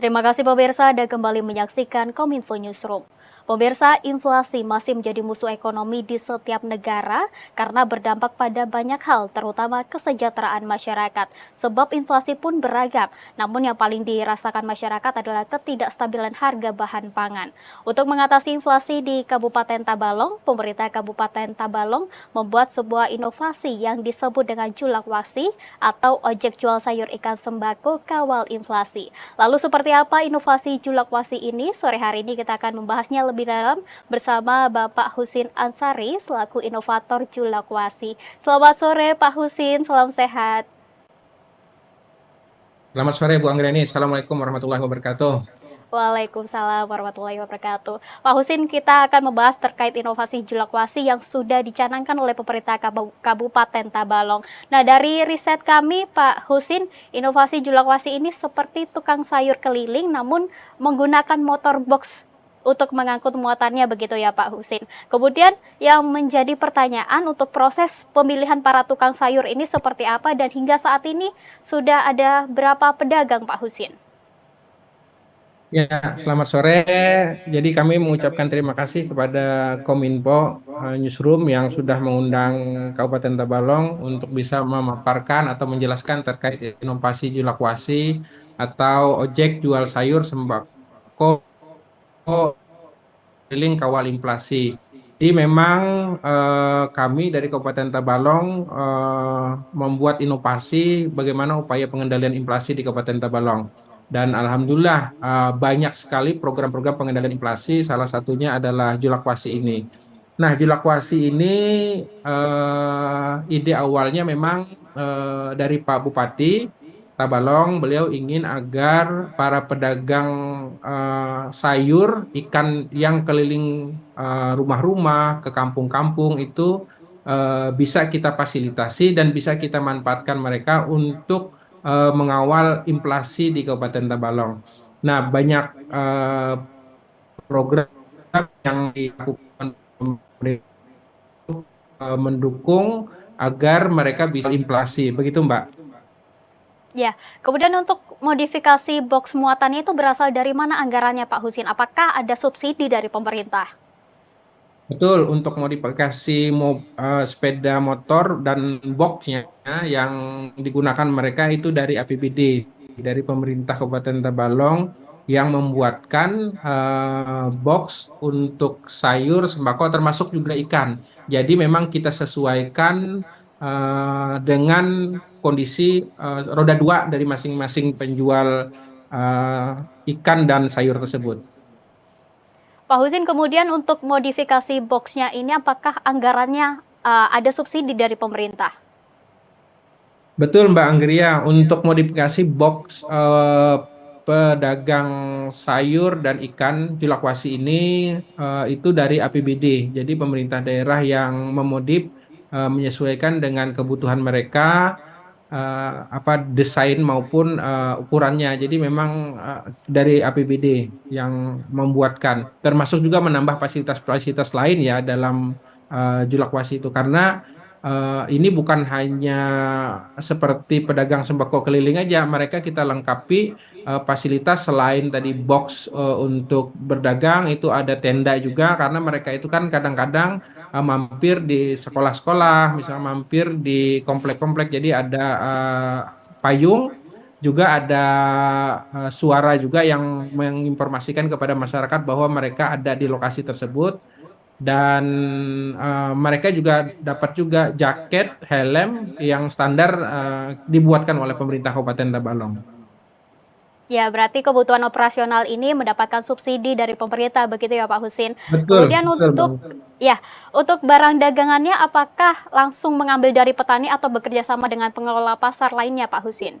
Terima kasih pemirsa dan kembali menyaksikan Kominfo Newsroom. Pemirsa, inflasi masih menjadi musuh ekonomi di setiap negara karena berdampak pada banyak hal, terutama kesejahteraan masyarakat. Sebab inflasi pun beragam, namun yang paling dirasakan masyarakat adalah ketidakstabilan harga bahan pangan. Untuk mengatasi inflasi di Kabupaten Tabalong, pemerintah Kabupaten Tabalong membuat sebuah inovasi yang disebut dengan Julakwasi atau ojek jual sayur ikan sembako kawal inflasi. Lalu seperti apa inovasi Julakwasi ini? Sore hari ini kita akan membahasnya lebih dalam bersama Bapak Husin Ansari selaku inovator Julakwasi. Selamat sore Pak Husin, salam sehat. Selamat sore Bu Anggreni. Assalamualaikum warahmatullahi wabarakatuh. Waalaikumsalam warahmatullahi wabarakatuh. Pak Husin, kita akan membahas terkait inovasi Julakwasi yang sudah dicanangkan oleh pemerintah Kabupaten Tabalong. Nah, dari riset kami, Pak Husin, inovasi Julakwasi ini seperti tukang sayur keliling namun menggunakan motor box untuk mengangkut muatannya, begitu ya Pak Husin. Kemudian yang menjadi pertanyaan untuk proses pemilihan para tukang sayur ini seperti apa dan hingga saat ini sudah ada berapa pedagang Pak Husin? Ya, selamat sore. Jadi kami mengucapkan terima kasih kepada Kominfo Newsroom yang sudah mengundang Kabupaten Tabalong untuk bisa memaparkan atau menjelaskan terkait inovasi Julakwasi atau ojek jual sayur sembako keliling kawal inflasi. Jadi memang kami dari Kabupaten Tabalong membuat inovasi bagaimana upaya pengendalian inflasi di Kabupaten Tabalong. Dan alhamdulillah banyak sekali program-program pengendalian inflasi, salah satunya adalah Julakwasi ini. Nah, Julakwasi ini ide awalnya memang dari Pak Bupati Tabalong. Beliau ingin agar para pedagang sayur, ikan yang keliling rumah-rumah ke kampung-kampung itu bisa kita fasilitasi dan bisa kita manfaatkan mereka untuk mengawal inflasi di Kabupaten Tabalong. Nah, banyak program yang dilakukan pemerintah mendukung agar mereka bisa inflasi. Begitu, Mbak. Ya, kemudian untuk modifikasi box muatannya itu berasal dari mana anggarannya Pak Husin? Apakah ada subsidi dari pemerintah? Betul, untuk modifikasi sepeda motor dan boxnya yang digunakan mereka itu dari APBD, dari pemerintah Kabupaten Tabalong yang membuatkan box untuk sayur, sembako, termasuk juga ikan. Jadi memang kita sesuaikan dengan kondisi roda dua dari masing-masing penjual ikan dan sayur tersebut. Pak Husin, kemudian untuk modifikasi boxnya ini apakah anggarannya ada subsidi dari pemerintah? Betul Mbak Anggria, untuk modifikasi box pedagang sayur dan ikan Julakwasi ini itu dari APBD. Jadi pemerintah daerah yang memodif menyesuaikan dengan kebutuhan mereka apa desain maupun ukurannya. Jadi memang dari APBD yang membuatkan, termasuk juga menambah fasilitas-fasilitas lain ya dalam Julakwasi itu karena ini bukan hanya seperti pedagang sembako keliling aja, mereka kita lengkapi fasilitas selain tadi box untuk berdagang, itu ada tenda juga karena mereka itu kan kadang-kadang mampir di sekolah-sekolah, misalnya mampir di komplek-komplek, jadi ada payung, juga ada suara juga yang menginformasikan kepada masyarakat bahwa mereka ada di lokasi tersebut dan mereka juga dapat juga jaket, helm yang standar dibuatkan oleh pemerintah Kabupaten Tabalong. Ya, berarti kebutuhan operasional ini mendapatkan subsidi dari pemerintah, begitu ya Pak Husin. Betul, Kemudian betul Bang. untuk barang dagangannya apakah langsung mengambil dari petani atau bekerja sama dengan pengelola pasar lainnya Pak Husin?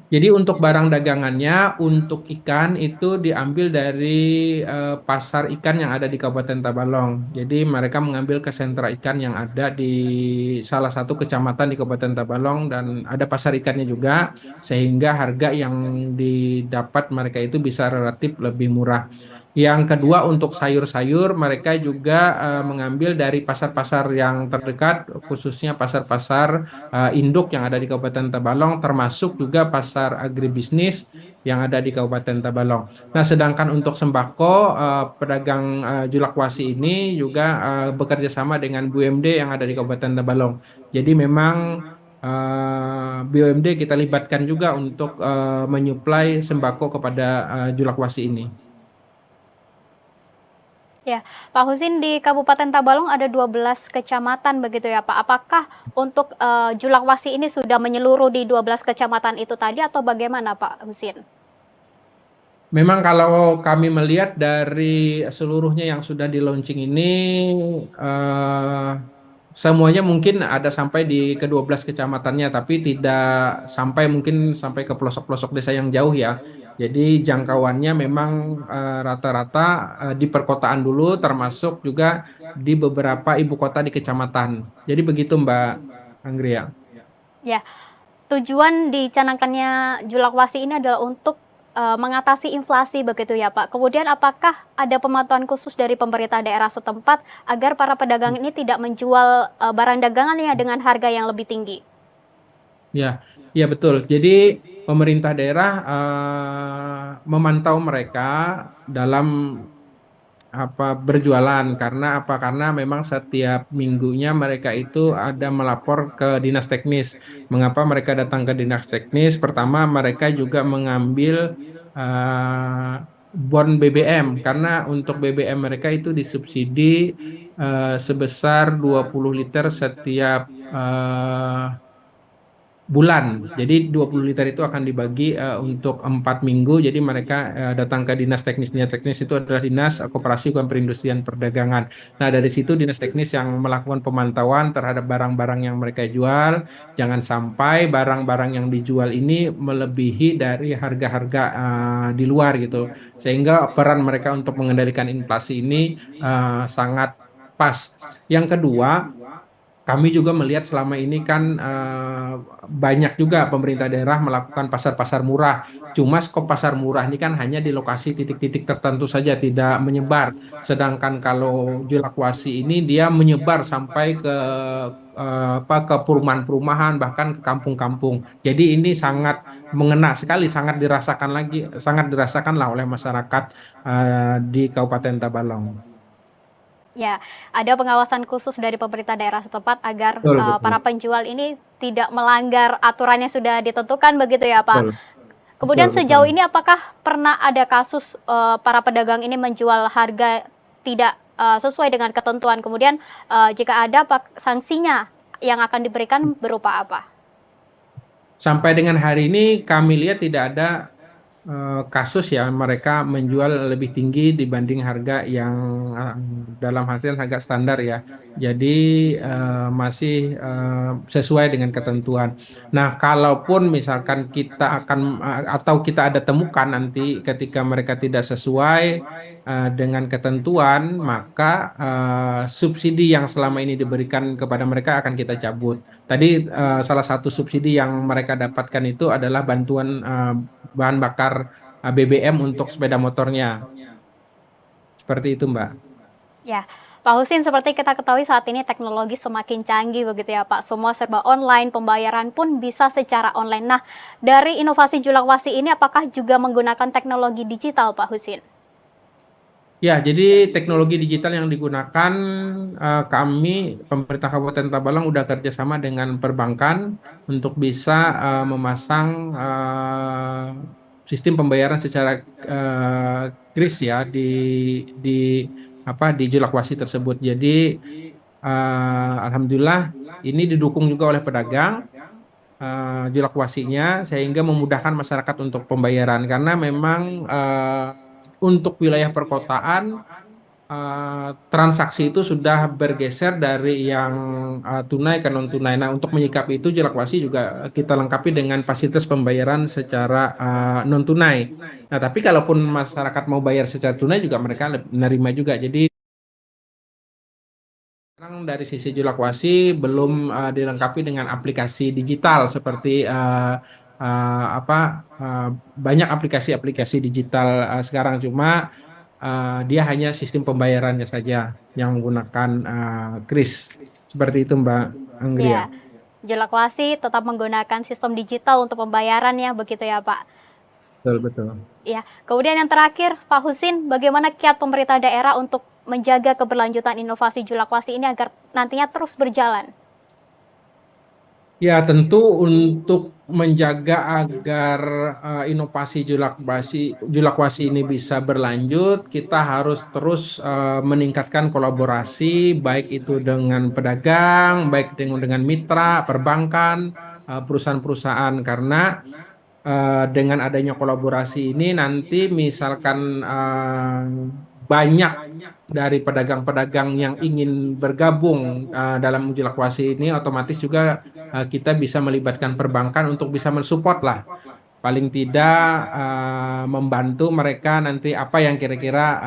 Jadi untuk barang dagangannya, untuk ikan itu diambil dari pasar ikan yang ada di Kabupaten Tabalong. Jadi mereka mengambil ke sentra ikan yang ada di salah satu kecamatan di Kabupaten Tabalong dan ada pasar ikannya juga, sehingga harga yang didapat mereka itu bisa relatif lebih murah. Yang kedua untuk sayur-sayur mereka juga mengambil dari pasar-pasar yang terdekat, khususnya pasar-pasar induk yang ada di Kabupaten Tabalong, termasuk juga pasar agribisnis yang ada di Kabupaten Tabalong. Nah, sedangkan untuk sembako, pedagang Julakwasi ini juga bekerja sama dengan BUMD yang ada di Kabupaten Tabalong. Jadi memang BUMD kita libatkan juga untuk menyuplai sembako kepada Julakwasi ini. Ya, Pak Husin, di Kabupaten Tabalong ada 12 kecamatan begitu ya Pak. Apakah untuk Julakwasi ini sudah menyeluruh di 12 kecamatan itu tadi atau bagaimana Pak Husin? Memang kalau kami melihat dari seluruhnya yang sudah di launching ini, eh, semuanya mungkin ada sampai di ke-12 kecamatannya, tapi tidak sampai mungkin sampai ke pelosok-pelosok desa yang jauh ya. Jadi jangkauannya memang rata-rata di perkotaan dulu, termasuk juga di beberapa ibu kota di kecamatan. Jadi begitu Mbak Anggria. Ya, tujuan dicanangkannya Julakwasi ini adalah untuk mengatasi inflasi begitu ya Pak. Kemudian apakah ada pemantauan khusus dari pemerintah daerah setempat agar para pedagang ini tidak menjual barang dagangannya dengan harga yang lebih tinggi? Ya, ya betul. Jadi pemerintah daerah memantau mereka dalam berjualan karena apa? Karena memang setiap minggunya mereka itu ada melapor ke dinas teknis. Mengapa mereka datang ke dinas teknis? Pertama, mereka juga mengambil bon BBM karena untuk BBM mereka itu disubsidi sebesar 20 liter setiap bulan. Jadi 20 liter itu akan dibagi untuk 4 minggu. Jadi mereka datang ke dinas teknis. Dinas teknis itu adalah Dinas Koperasi dan Perindustrian Perdagangan. Nah, dari situ dinas teknis yang melakukan pemantauan terhadap barang-barang yang mereka jual. Jangan sampai barang-barang yang dijual ini melebihi dari harga-harga di luar gitu. Sehingga peran mereka untuk mengendalikan inflasi ini sangat pas. Yang kedua, kami juga melihat selama ini kan banyak juga pemerintah daerah melakukan pasar-pasar murah. Cuma skop pasar murah ini kan hanya di lokasi titik-titik tertentu saja, tidak menyebar. Sedangkan kalau Julakwasi ini dia menyebar sampai ke ke perumahan-perumahan bahkan ke kampung-kampung. Jadi ini sangat mengena sekali, sangat dirasakan lah oleh masyarakat di Kabupaten Tabalong. Ya, ada pengawasan khusus dari pemerintah daerah setempat agar Betul, betul. para penjual ini tidak melanggar aturan yang sudah ditentukan begitu ya Pak. Betul, betul, Kemudian betul. sejauh ini apakah pernah ada kasus para pedagang ini menjual harga tidak sesuai dengan ketentuan? Kemudian jika ada sanksinya yang akan diberikan berupa apa? Sampai dengan hari ini kami lihat tidak ada kasus ya mereka menjual lebih tinggi dibanding harga yang dalam hasil harga standar ya. Jadi masih sesuai dengan ketentuan. Nah, kalaupun misalkan kita akan atau kita ada temukan nanti ketika mereka tidak sesuai dengan ketentuan, maka subsidi yang selama ini diberikan kepada mereka akan kita cabut. Tadi salah satu subsidi yang mereka dapatkan itu adalah bantuan bahan bakar BBM untuk sepeda motornya. Seperti itu, Mbak. Ya, Pak Husin, seperti kita ketahui saat ini teknologi semakin canggih begitu ya Pak. Semua serba online, pembayaran pun bisa secara online. Nah, dari inovasi Julakwasi ini apakah juga menggunakan teknologi digital Pak Husin? Ya, jadi teknologi digital yang digunakan kami pemerintah Kabupaten Tabalang udah kerjasama dengan perbankan untuk bisa memasang sistem pembayaran secara kris ya di Julakwasi tersebut. Jadi alhamdulillah ini didukung juga oleh pedagang Julakwasinya sehingga memudahkan masyarakat untuk pembayaran karena memang untuk wilayah perkotaan transaksi itu sudah bergeser dari yang tunai ke non tunai. Nah, untuk menyikapi itu Julakwasi juga kita lengkapi dengan fasilitas pembayaran secara non tunai. Nah, tapi kalaupun masyarakat mau bayar secara tunai juga mereka menerima juga. Jadi sekarang dari sisi Julakwasi belum dilengkapi dengan aplikasi digital seperti banyak aplikasi-aplikasi digital sekarang cuma dia hanya sistem pembayarannya saja yang menggunakan kris. Seperti itu Mbak Anggria. Ya, Julakwasi tetap menggunakan sistem digital untuk pembayarannya begitu ya Pak. betul betul. Ya, kemudian yang terakhir, Pak Husin, bagaimana kiat pemerintah daerah untuk menjaga keberlanjutan inovasi Julakwasi ini agar nantinya terus berjalan? Ya, tentu untuk menjaga agar inovasi Julakwasi ini bisa berlanjut, kita harus terus meningkatkan kolaborasi, baik itu dengan pedagang, baik dengan mitra, perbankan, perusahaan-perusahaan, karena dengan adanya kolaborasi ini nanti misalkan banyak dari pedagang-pedagang yang ingin bergabung dalam uji lakwasi ini, otomatis juga kita bisa melibatkan perbankan untuk bisa mensupport lah, paling tidak membantu mereka nanti apa yang kira-kira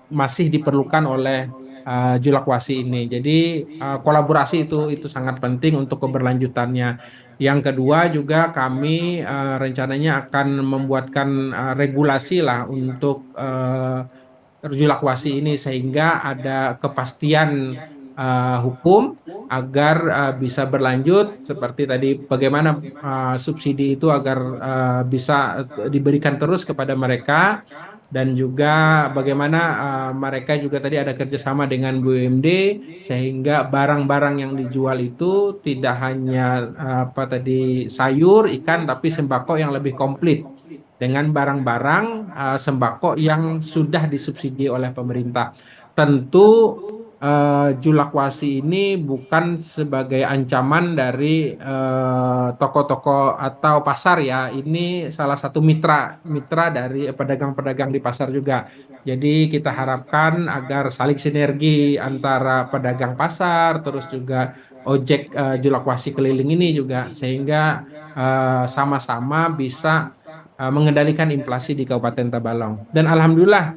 masih diperlukan oleh Julakwasi ini. Jadi kolaborasi itu sangat penting untuk keberlanjutannya. Yang kedua juga kami rencananya akan membuatkan regulasi lah untuk Julakwasi ini, sehingga ada kepastian hukum agar bisa berlanjut, seperti tadi bagaimana subsidi itu agar bisa diberikan terus kepada mereka, dan juga bagaimana mereka juga tadi ada kerjasama dengan BUMD, sehingga barang-barang yang dijual itu tidak hanya apa tadi sayur, ikan, tapi sembako yang lebih komplit dengan barang-barang sembako yang sudah disubsidi oleh pemerintah. Tentu Julakwasi ini bukan sebagai ancaman dari toko-toko atau pasar ya. Ini salah satu mitra dari pedagang-pedagang di pasar juga. Jadi kita harapkan agar saling sinergi antara pedagang pasar, terus juga ojek Julakwasi keliling ini juga, sehingga sama-sama bisa mengendalikan inflasi di Kabupaten Tabalong. Dan alhamdulillah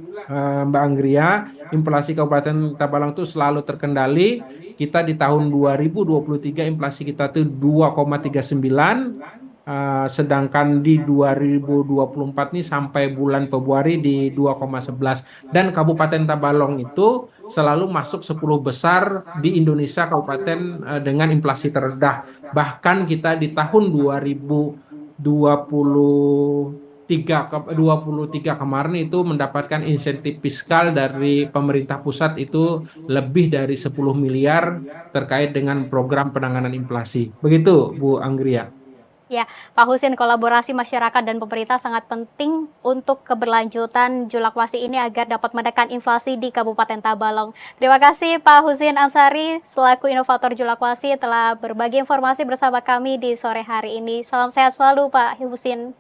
Mbak Anggria, inflasi Kabupaten Tabalong itu selalu terkendali. Kita di tahun 2023 inflasi kita itu 2,39, sedangkan di 2024 nih sampai bulan Februari di 2,11. Dan Kabupaten Tabalong itu selalu masuk 10 besar di Indonesia kabupaten dengan inflasi terendah. Bahkan kita di tahun 2023 kemarin itu mendapatkan insentif fiskal dari pemerintah pusat itu lebih dari 10 miliar terkait dengan program penanganan inflasi. Begitu, Bu Anggria. Ya, Pak Husin, kolaborasi masyarakat dan pemerintah sangat penting untuk keberlanjutan Julakwasi ini agar dapat menekan inflasi di Kabupaten Tabalong. Terima kasih Pak Husin Ansari selaku inovator Julakwasi telah berbagi informasi bersama kami di sore hari ini. Salam sehat selalu Pak Husin.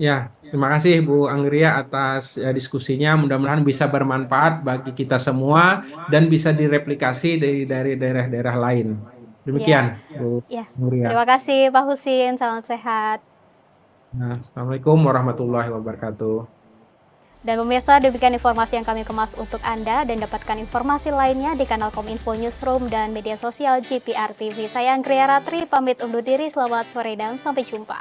Ya, terima kasih Bu Anggria atas diskusinya. Mudah-mudahan bisa bermanfaat bagi kita semua dan bisa direplikasi dari daerah-daerah lain. Demikian, Bu Ya, Anggria. terima kasih Pak Husin. Salam sehat. Nah, Assalamualaikum warahmatullahi wabarakatuh. Dan pemirsa, demikian informasi yang kami kemas untuk Anda, dan dapatkan informasi lainnya di kanal Kominfo Newsroom dan media sosial GPR TV. Saya Anggria Ratri, pamit undur diri. Selamat sore dan sampai jumpa.